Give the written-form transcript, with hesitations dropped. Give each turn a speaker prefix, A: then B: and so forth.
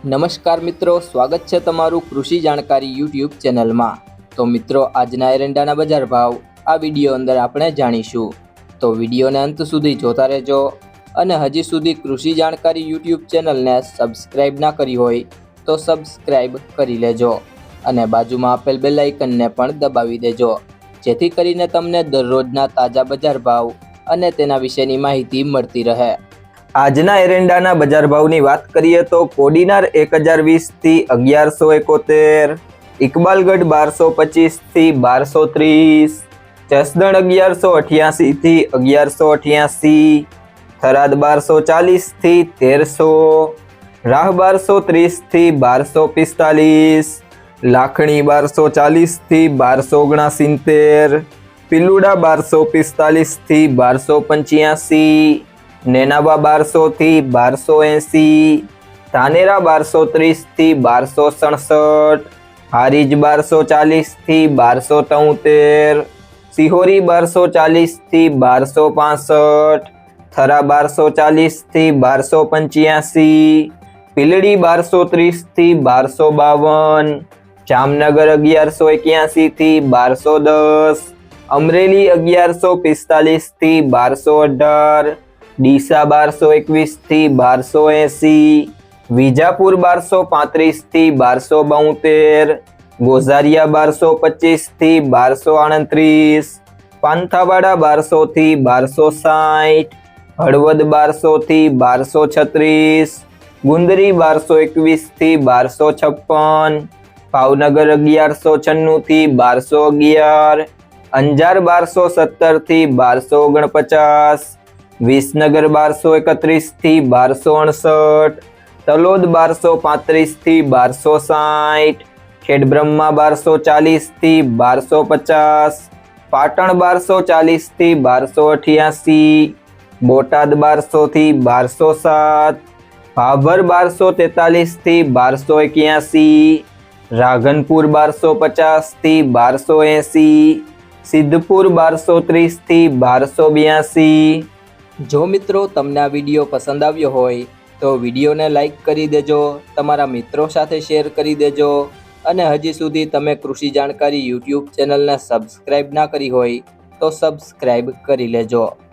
A: નમસ્કાર મિત્રો, સ્વાગત છે તમારું કૃષિ જાણકારી યુટ્યુબ ચેનલમાં। તો મિત્રો, આજના એરંડાના બજાર ભાવ આ વિડીયો અંદર આપણે જાણીશું, તો વિડીયોને અંત સુધી જોતા રહેજો। અને હજી સુધી કૃષિ જાણકારી યુટ્યુબ ચેનલને સબસ્ક્રાઇબ ના કરી હોય તો સબસ્ક્રાઇબ કરી લેજો અને બાજુમાં આપેલ બેલ આઇકનને પણ દબાવી દેજો, જેથી કરીને તમને દરરોજના તાજા બજાર ભાવ અને તેના વિશેની માહિતી મળતી રહે।
B: આજના એરંડાના બજાર ભાવની વાત કરીએ તો કોડીનાર 1020 થી 1171, ઇકબાલગઢ 1225 થી 1230, જસદણ 1188 થી 1188, થરાદ 1240 થી 1300, રાહ 1230 થી 1245, લાખણી 1240 થી 1269, પિલુડા 1245 થી 1285, નેનાવા 1200 થી 1280, ધાનેરા 1230 થી 1267, હારીજ 1240 થી 1273, સિહોરી 1240 થી 1265, થરા 1240 થી 1285, પીલડી 1230 થી 1252, જામનગર 1181 થી 1210, અમરેલી 1145 થી 1218, ડીસા 1221 થી 1280, વિજાપુર 1235 થી 1272, ગોઝારિયા 1225 થી 1238, પાંથાવાડા 1200 થી 1260, હળવદ 1200 થી 1236, ગુંદરી 1221 થી 1256, ભાવનગર 1196 થી 1211, અંજાર 1217 થી 1249, વિસનગર 1231 થી 1268, તલોદ 1235 થી 1260, ખેડબ્રહ્મા 1240 થી 1250, પાટણ 1240 થી 1288, બોટાદ 1200 થી 1207, ભાભર 1243 થી 1281, રાધનપુર 1250 થી 1280, સિદ્ધપુર 1230 થી 1282।
A: જો મિત્રો તમને આ વિડીયો પસંદ આવ્યો હોય તો વિડીયોને લાઈક કરી દેજો, તમારા મિત્રો સાથે શેર કરી દેજો અને હજી સુધી તમે કૃષિ જાણકારી યુટ્યુબ ચેનલને સબસ્ક્રાઇબ ના કરી હોય તો સબસ્ક્રાઇબ કરી લેજો।